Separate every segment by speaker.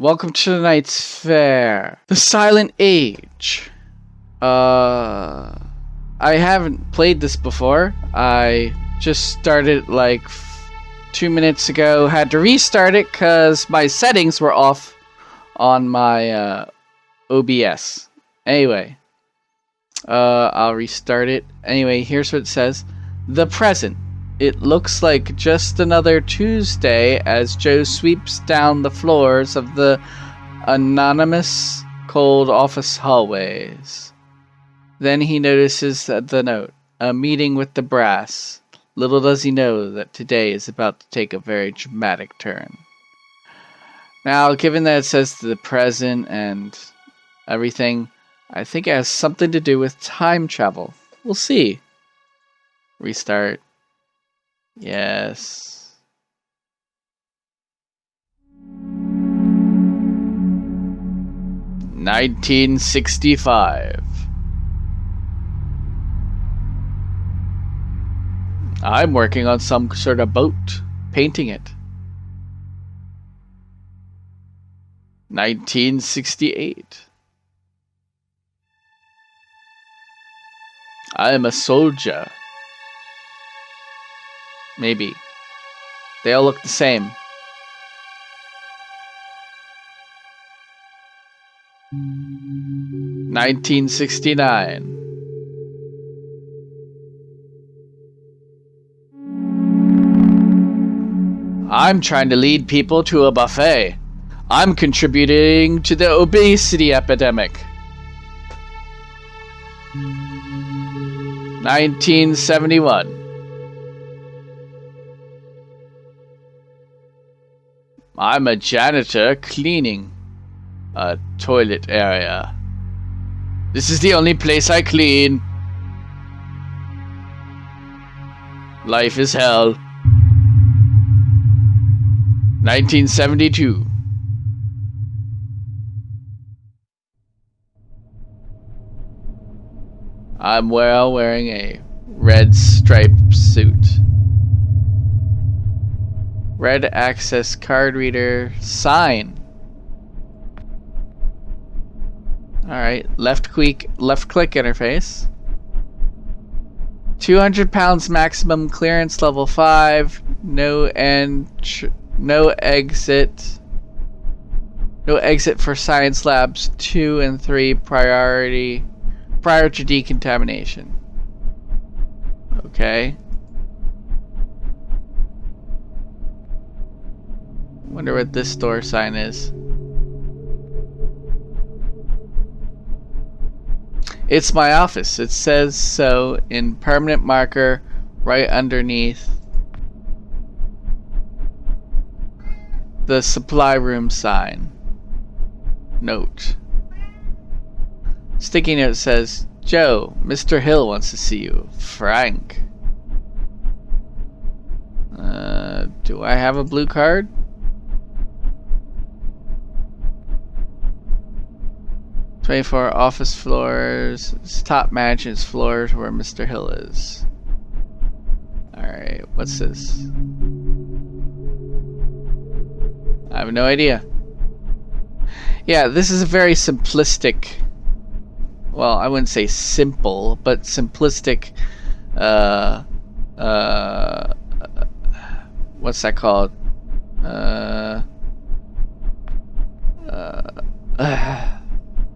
Speaker 1: Welcome to tonight's fair. The Silent Age. I haven't played this before. I just started like 2 minutes ago. Had to restart it because my settings were off on my OBS. Anyway, I'll restart it. Anyway, here's what it says. The present. It looks like just another Tuesday as Joe sweeps down the floors of the anonymous cold office hallways. Then he notices the note, a meeting with the brass. Little does he know that today is about to take a very dramatic turn. Now, given that it says the present and everything, I think it has something to do with time travel. We'll see. Restart. Yes. $1965. I'm working on some sort of boat, painting it. 1968. I am a soldier. Maybe. They all look the same. $1969. I'm trying to lead people to a buffet. I'm contributing to the obesity epidemic. 1971. I'm a janitor cleaning a toilet area. This is the only place I clean. Life is hell. 1972. I'm wearing a red striped suit. Red access card reader sign. Alright, left click interface. 200 pounds maximum clearance, level 5. No exit for science labs 2 and 3 prior to decontamination. Okay. Wonder what this door sign is. It's my office. It says so in permanent marker right underneath the supply room sign. Note. Sticky note says, Joe, Mr. Hill wants to see you. Frank. Do I have a blue card? 24 office floors. It's top management's floors where Mr. Hill is. Alright, what's this? I have no idea. Yeah, this is a very simplistic, well, I wouldn't say simple, but simplistic, what's that called?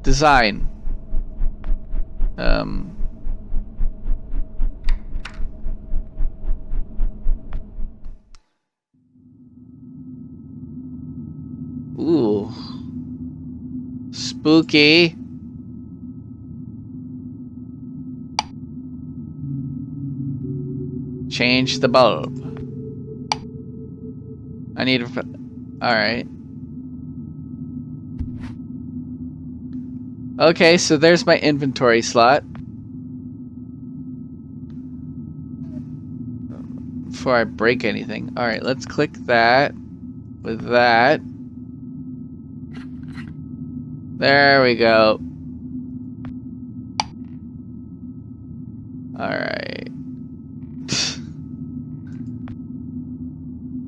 Speaker 1: Design. Ooh. Spooky. Change the bulb. I need a... Alright. Okay, so there's my inventory slot. Before I break anything. Alright, let's click that. With that. There we go. Alright.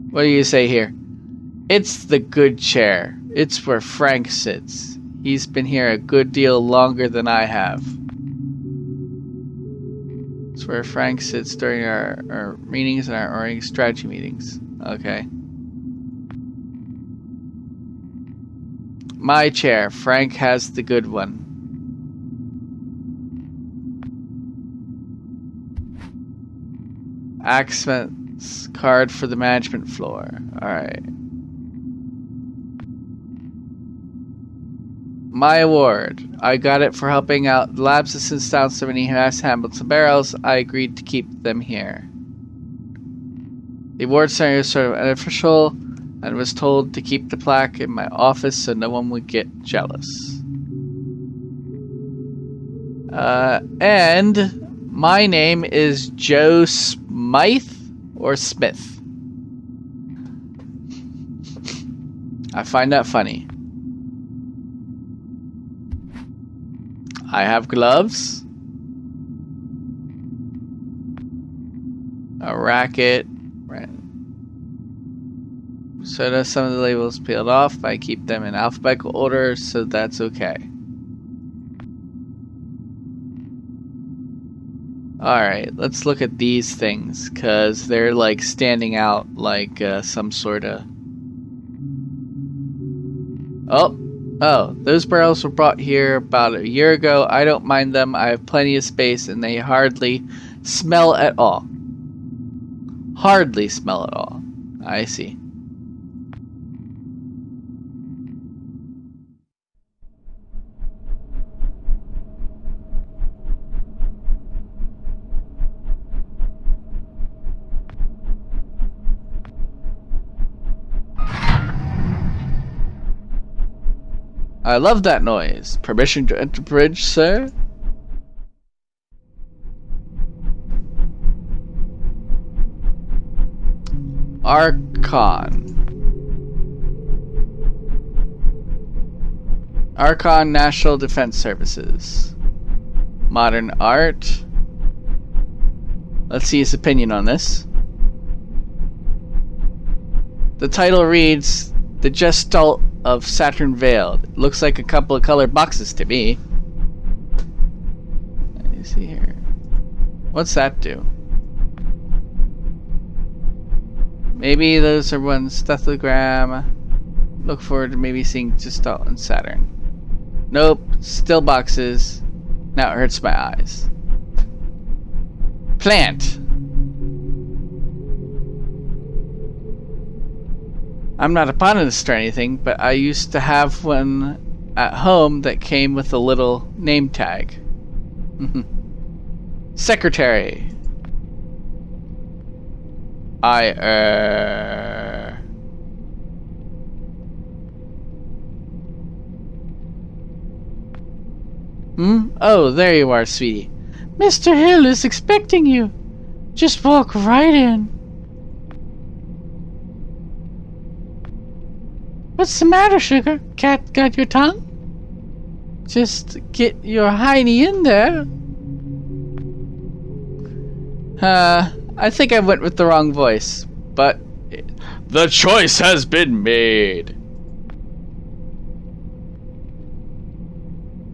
Speaker 1: What do you say here? It's the good chair. It's where Frank sits. He's been here a good deal longer than I have. It's where Frank sits during our meetings and our orienting strategy meetings. Okay. My chair. Frank has the good one. Accents card for the management floor. Alright. My award. I got it for helping out lab assistants down so many has handled some barrels. I agreed to keep them here. The award ceremony is sort of unofficial and was told to keep the plaque in my office so no one would get jealous. And my name is Joe Smythe or Smith. I find that funny. I have gloves, a racket, right. So does some of the labels peeled off. I keep them in alphabetical order, so that's okay. Alright, let's look at these things, because they're like standing out like some sort of... Oh, those barrels were brought here about a year ago. I don't mind them. I have plenty of space and they hardly smell at all. Hardly smell at all. I see. I love that noise. Permission to enter bridge, sir? Archon. Archon National Defense Services. Modern art. Let's see his opinion on this. The title reads, The Gestalt of Saturn Veiled. It looks like a couple of colored boxes to me. Let me see here. What's that do? Maybe those are one stethelogram. Look forward to maybe seeing Gestalt and Saturn. Nope, still boxes. Now it hurts my eyes. Plant. I'm not a botanist or anything, but I used to have one at home that came with a little name tag. Secretary. Oh, there you are, sweetie.
Speaker 2: Mr. Hill is expecting you. Just walk right in. What's the matter, sugar? Cat got your tongue? Just get your hiney in there.
Speaker 1: I think I went with the wrong voice, but the choice has been made.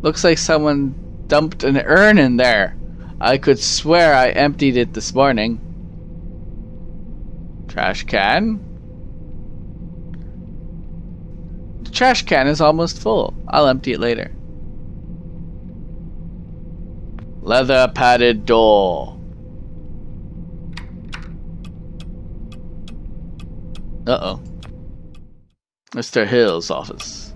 Speaker 1: Looks like someone dumped an urn in there. I could swear I emptied it this morning. Trash can? The trash can is almost full. I'll empty it later. Leather padded door. Uh-oh. Mr. Hill's office.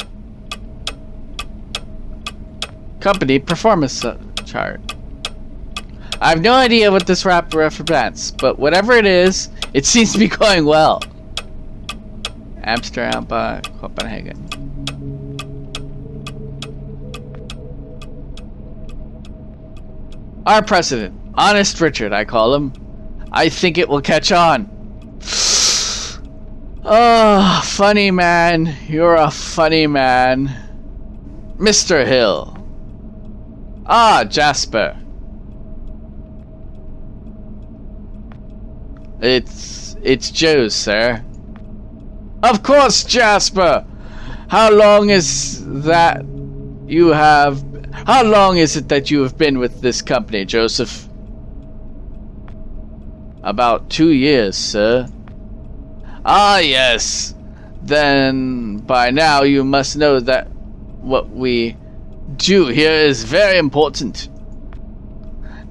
Speaker 1: Company performance chart. I have no idea what this rap represents, but whatever it is, it seems to be going well. Amsterdam by Copenhagen. Our president, Honest Richard, I call him. I think it will catch on. Oh, funny man. You're a funny man. Mr. Hill. Ah, Jasper. It's Joe's, sir. Of course, Jasper! How long is that you have... How long is it that you have been with this company, Joseph? About 2 years, sir. Ah, yes. Then, by now, you must know that what we do here is very important.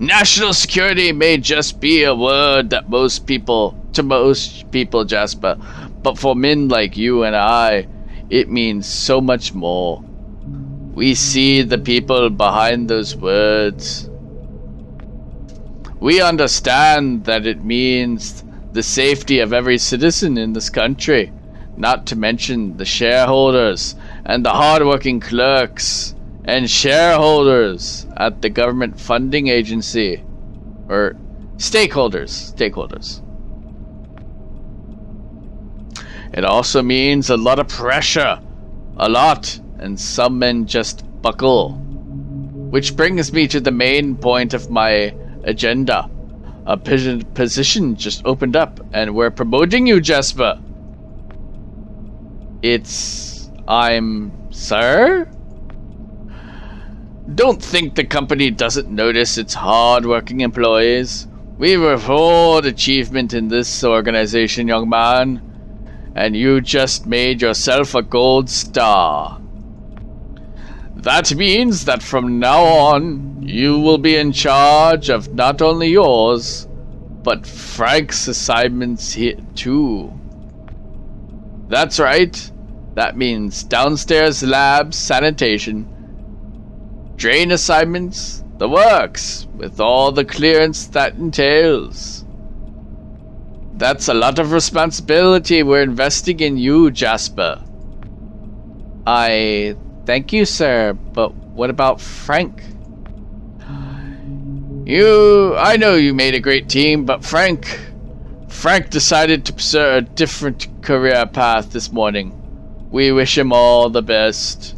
Speaker 1: National security may just be a word that most people, Jasper, but for men like you and I, it means so much more. We see the people behind those words. We understand that it means the safety of every citizen in this country, not to mention the shareholders and the hardworking clerks and shareholders at the government funding agency, or stakeholders. It also means a lot of pressure, and some men just buckle. Which brings me to the main point of my agenda. A position just opened up, and we're promoting you, Jasper. Sir? Don't think the company doesn't notice its hard-working employees. We reward achievement in this organization, young man. And you just made yourself a gold star. That means that from now on, you will be in charge of not only yours, but Frank's assignments here too. That's right. That means downstairs labs, sanitation, drain assignments, the works, with all the clearance that entails. That's a lot of responsibility we're investing in you, Jasper.
Speaker 2: I thank you, sir, but what about Frank?
Speaker 1: I know you made a great team, but Frank decided to pursue a different career path this morning. We wish him all the best.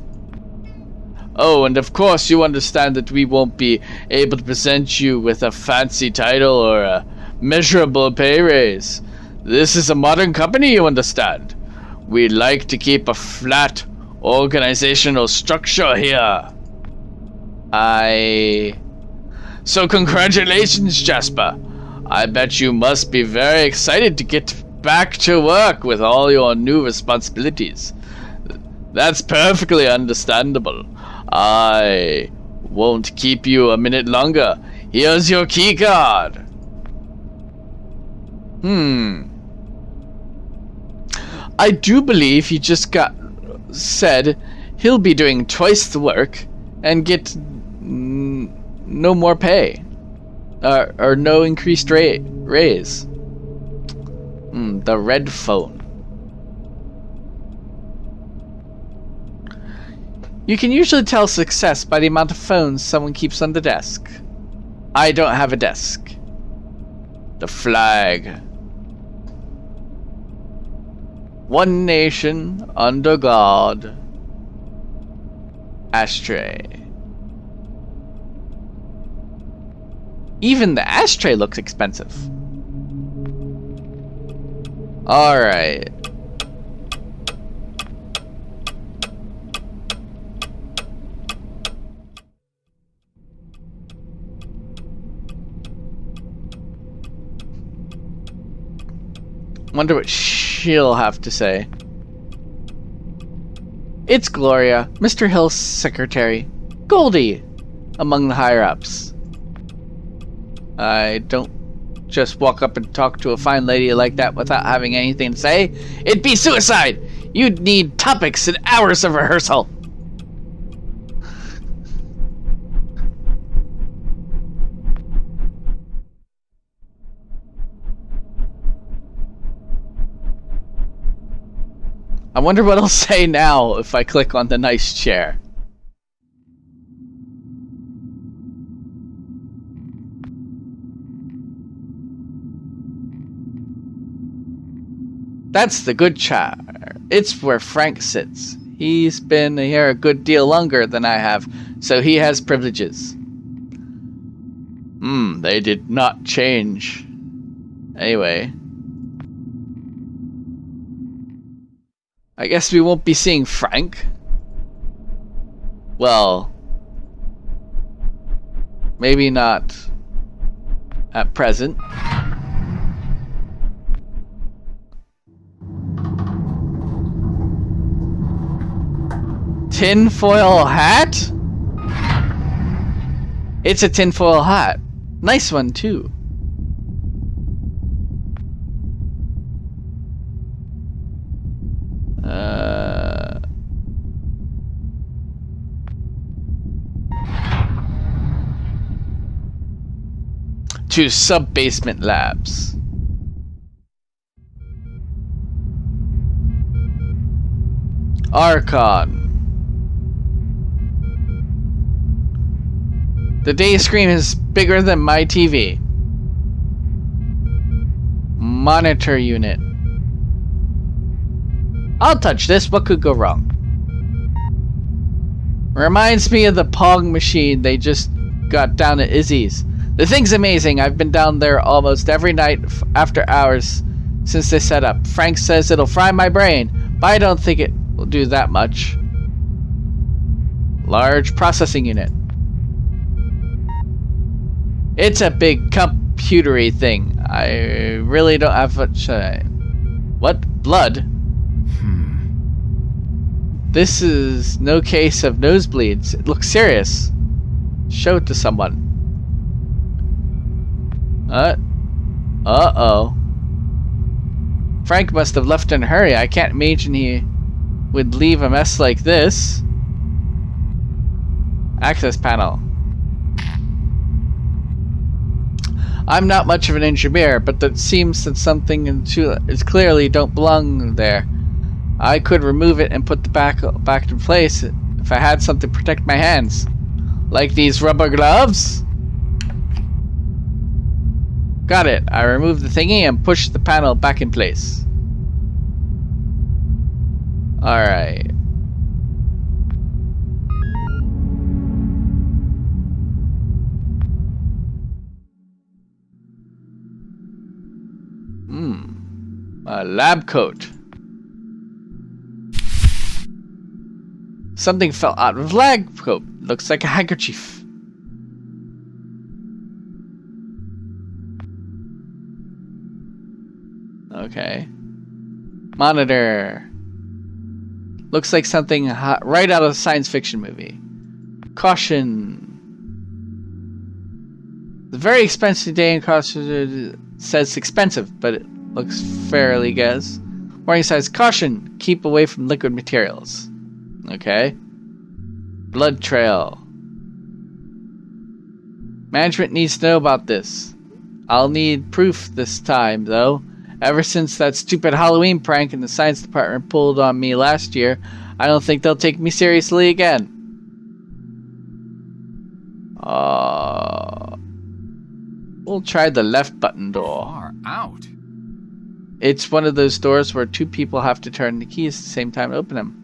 Speaker 1: Oh, and of course you understand that we won't be able to present you with a fancy title or a measurable pay raise. This is a modern company, you understand. We like to keep a flat organizational structure here. So congratulations, Jasper. I bet you must be very excited to get back to work with all your new responsibilities. That's perfectly understandable. I won't keep you a minute longer. Here's your key card. I do believe he just said he'll be doing twice the work and get no more pay. Or no increased raise. The red phone. You can usually tell success by the amount of phones someone keeps on the desk. I don't have a desk. The flag. One nation under God. Ashtray. Even the ashtray looks expensive. Alright. Wonder what she'll have to say. It's Gloria, Mr. Hill's secretary. Goldie, among the higher-ups. I don't just walk up and talk to a fine lady like that without having anything to say. It'd be suicide! You'd need topics and hours of rehearsal. I wonder what I'll say now if I click on the nice chair. That's the good chair. It's where Frank sits. He's been here a good deal longer than I have, so he has privileges. They did not change. Anyway. I guess we won't be seeing Frank. Well, maybe not at present. Tinfoil hat? It's a tinfoil hat. Nice one, too. To sub-basement labs. Archon. The day screen is bigger than my TV. Monitor unit. I'll touch this. What could go wrong? Reminds me of the Pong machine they just got down at Izzy's. The thing's amazing. I've been down there almost every night after hours since they set up. Frank says it'll fry my brain, but I don't think it will do that much. Large processing unit. It's a big computery thing. I really don't have much. What? Blood? This is no case of nosebleeds. It looks serious. Show it to someone. Uh-oh. Frank must have left in a hurry. I can't imagine he would leave a mess like this. Access panel. I'm not much of an engineer, but it seems that something is clearly don't belong there. I could remove it and put the back in place if I had something to protect my hands. Like these rubber gloves? Got it. I removed the thingy and pushed the panel back in place. Alright. A lab coat. Something fell out of the lab coat. Looks like a handkerchief. Okay. Monitor. Looks like something right out of a science fiction movie. Caution. The very expensive day in caution says expensive, but it looks fairly guess. Warning signs. Caution. Keep away from liquid materials. Okay. Blood trail. Management needs to know about this. I'll need proof this time, though. Ever since that stupid Halloween prank in the science department pulled on me last year, I don't think they'll take me seriously again. We'll try the left button door.
Speaker 3: Far out.
Speaker 1: It's one of those doors where two people have to turn the keys at the same time to open them.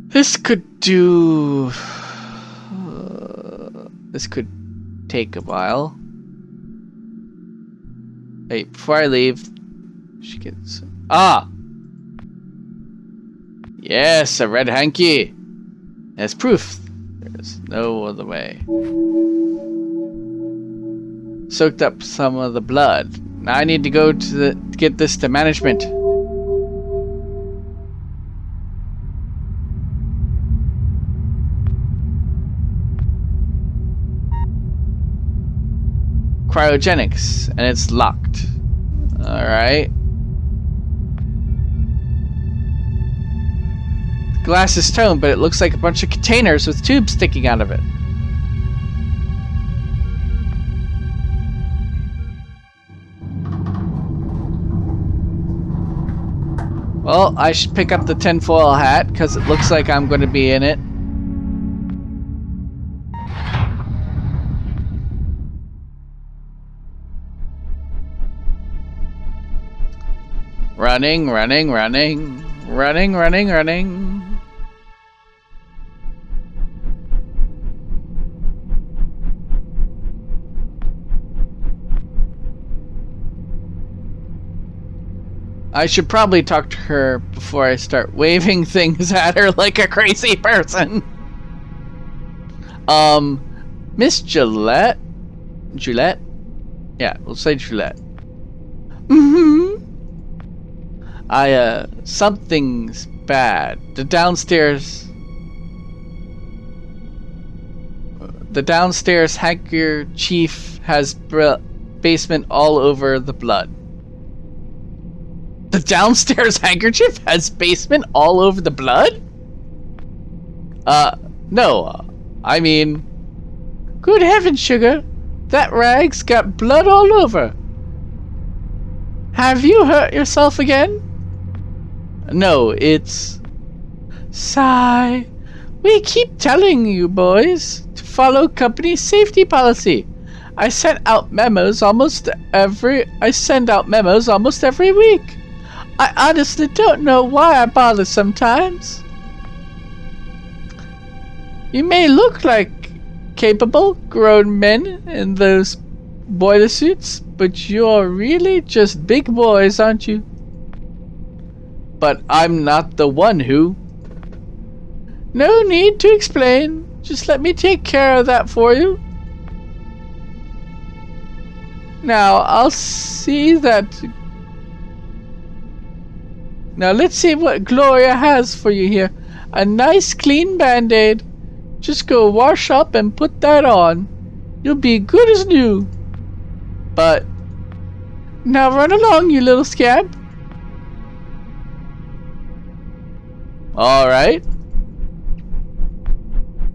Speaker 1: This could do... this could take a while. Wait, before I leave... She gets... Ah! Yes, a red hanky! As proof. There's no other way. Soaked up some of the blood. Now I need to go to get this to management. Cryogenics, and it's locked. Alright. The glass is toned, but it looks like a bunch of containers with tubes sticking out of it. Well, I should pick up the tinfoil hat, because it looks like I'm going to be in it. Running, running, running. Running, running, running. I should probably talk to her before I start waving things at her like a crazy person. Miss Gillette? Gillette? Yeah, we'll say Gillette. Something's bad. The downstairs handkerchief has basement all over the blood. The downstairs handkerchief has basement all over the blood? No. I mean...
Speaker 2: Good heavens, Sugar. That rag's got blood all over. Have you hurt yourself again?
Speaker 1: No, it's...
Speaker 2: Sigh. We keep telling you boys to follow company safety policy. I send out memos almost every week. I honestly don't know why I bother sometimes. You may look like capable grown men in those boiler suits, but you're really just big boys, aren't you?
Speaker 1: But I'm not the one who...
Speaker 2: No need to explain. Just let me take care of that for you. Now, let's see what Gloria has for you here. A nice clean band-aid. Just go wash up and put that on. You'll be good as new.
Speaker 1: But...
Speaker 2: Now run along, you little scamp.
Speaker 1: Alright.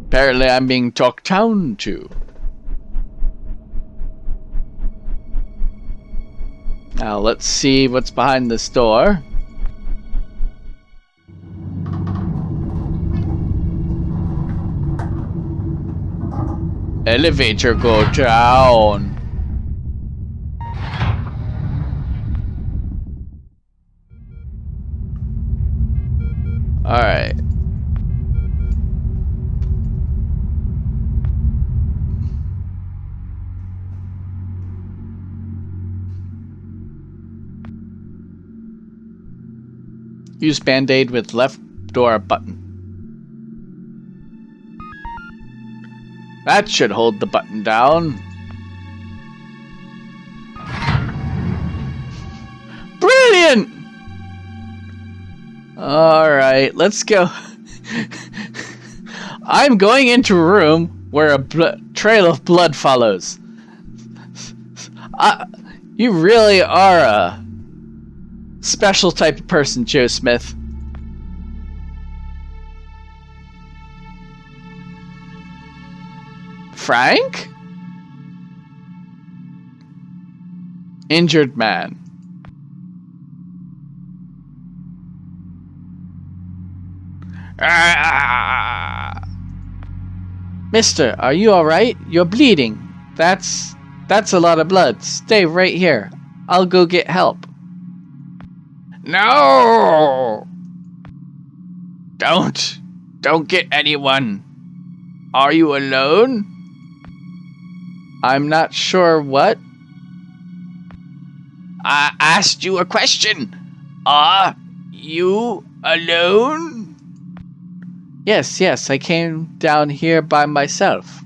Speaker 1: Apparently I'm being talked down to. Now let's see what's behind this door. Elevator go down. Alright. Use Band-Aid with left door button. That should hold the button down. Brilliant! Alright, let's go. I'm going into a room where a trail of blood follows. You really are a special type of person, Joe Smith. Frank? Injured man. Mister, are you alright? You're bleeding. That's a lot of blood. Stay right here. I'll go get help. No! Don't get anyone. Are you alone? I'm not sure what. I asked you a question. Are you alone? Yes, I came down here by myself.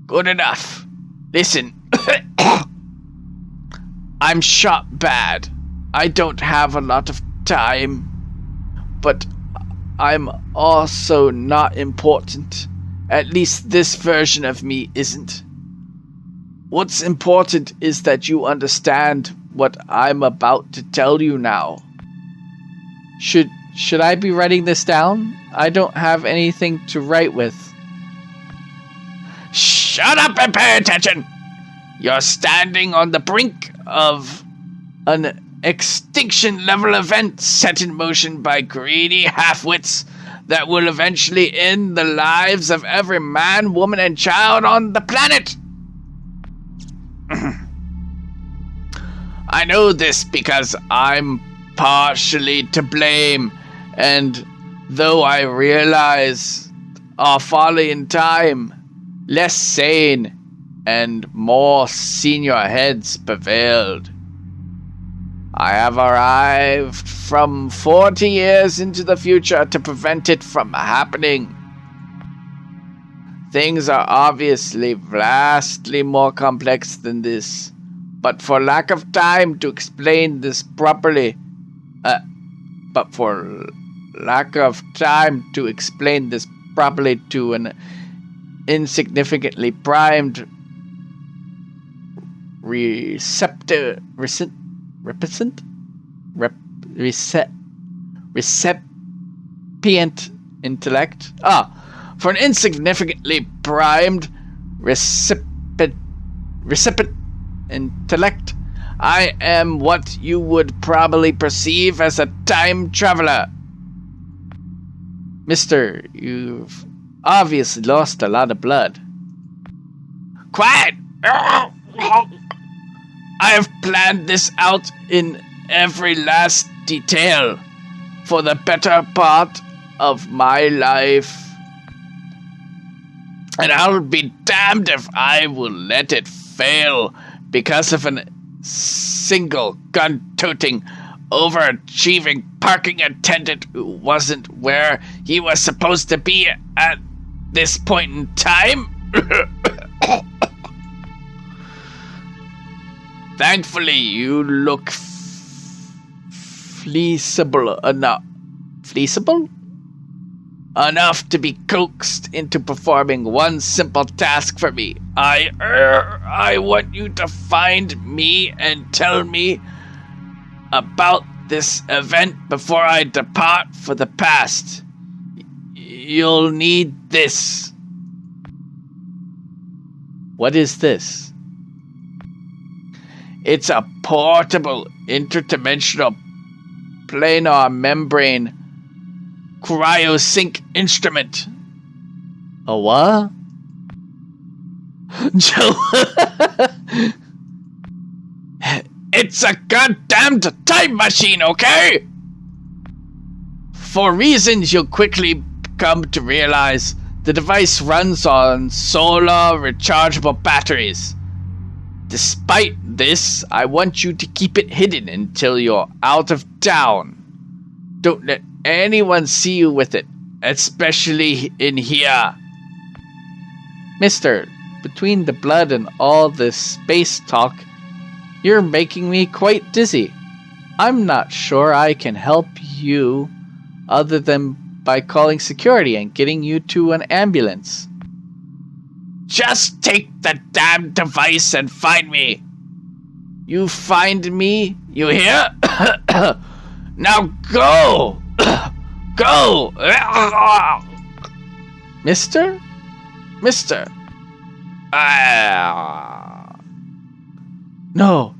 Speaker 1: Good enough. Listen. I'm shot bad. I don't have a lot of time. But I'm also not important. At least this version of me isn't. What's important is that you understand what I'm about to tell you now. Should I be writing this down? I don't have anything to write with. Shut up and pay attention! You're standing on the brink of an extinction level event set in motion by greedy half-wits that will eventually end the lives of every man, woman, and child on the planet. I know this because I'm partially to blame, and though I realize our folly in time, less sane and more senior heads prevailed. I have arrived from 40 years into the future to prevent it from happening. Things are obviously vastly more complex than this, but for lack of time to explain this properly, to an insignificantly primed recipient intellect. For an insignificantly primed recipient intellect, I am what you would probably perceive as a time traveler. Mister, you've obviously lost a lot of blood. Quiet! I have planned this out in every last detail for the better part of my life. And I'll be damned if I will let it fail because of a single gun-toting, overachieving parking attendant who wasn't where he was supposed to be at this point in time. Thankfully, you look flexible enough to be coaxed into performing one simple task for me. I want you to find me and tell me about this event before I depart for the past. You'll need this. What is this? It's a portable, interdimensional, planar membrane cryosync instrument. A what? Joe. It's a goddamned time machine, okay? For reasons you'll quickly come to realize, the device runs on solar rechargeable batteries. Despite this, I want you to keep it hidden until you're out of town. Don't let anyone see you with it, especially in here. Mister, between the blood and all this space talk, you're making me quite dizzy. I'm not sure I can help you other than by calling security and getting you to an ambulance. Just take the damn device and find me. You find me, you hear? Now go! Go! Mister? No.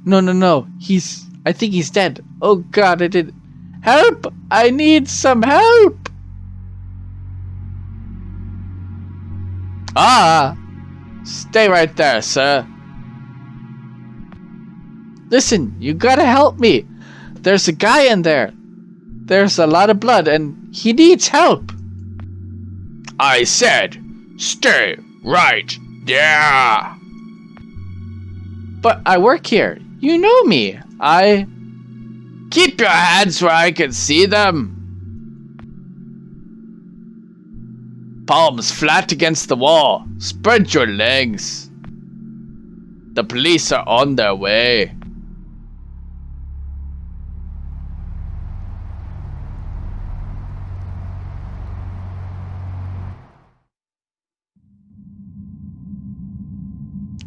Speaker 1: I think he's dead. Oh God, I did. Help! I need some help! Stay right there, sir. Listen, you gotta help me. There's a guy in there. There's a lot of blood and he needs help. I said, stay right there. But I work here. You know me. Keep your hands where I can see them. Palms flat against the wall. Spread your legs. The police are on their way.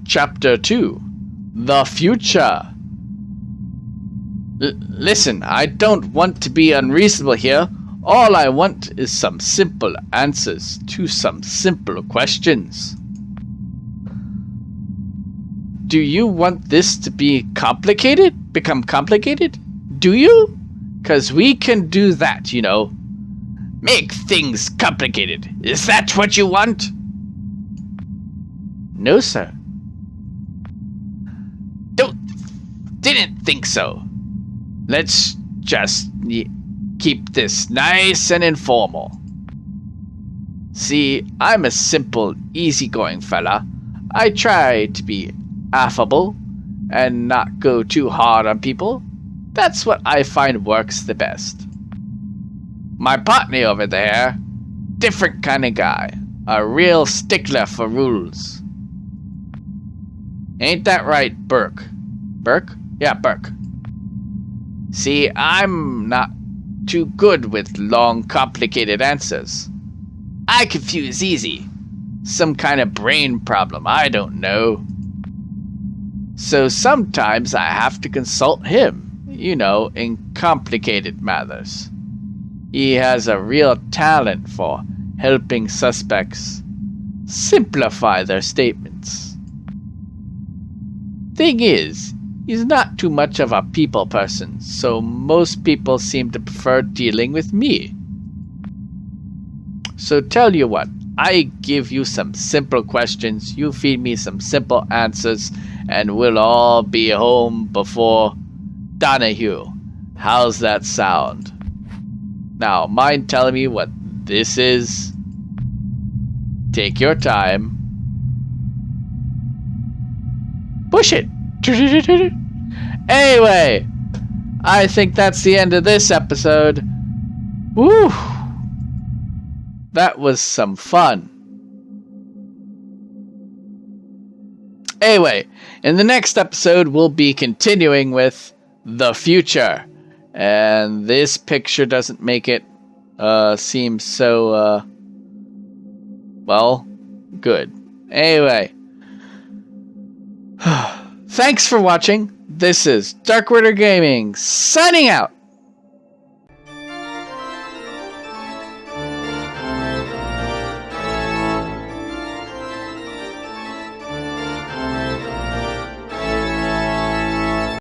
Speaker 1: Chapter 2. The Future. Listen, I don't want to be unreasonable here. All I want is some simple answers to some simple questions. Do you want this to be complicated? Become complicated? Do you? 'Cause we can do that, you know. Make things complicated. Is that what you want? No, sir. Didn't think so. Let's just keep this nice and informal. See, I'm a simple, easygoing fella. I try to be affable and not go too hard on people. That's what I find works the best. My partner over there, different kind of guy. A real stickler for rules. Ain't that right, Burke? Burke? Yeah, Burke. See, I'm not too good with long, complicated answers. I confuse easy. Some kind of brain problem, I don't know. So sometimes I have to consult him, in complicated matters. He has a real talent for helping suspects simplify their statements. Thing is, he's not too much of a people person, so most people seem to prefer dealing with me. So tell you what, I give you some simple questions, you feed me some simple answers, and we'll all be home before Donahue. How's that sound? Now, mind telling me what this is? Take your time. Push it! Anyway, I think that's the end of this episode. Woo! That was some fun. Anyway, in the next episode, we'll be continuing with the future. And this picture doesn't make it seem so, well, good. Anyway. Thanks for watching. This is Dark Ritter Gaming, signing out.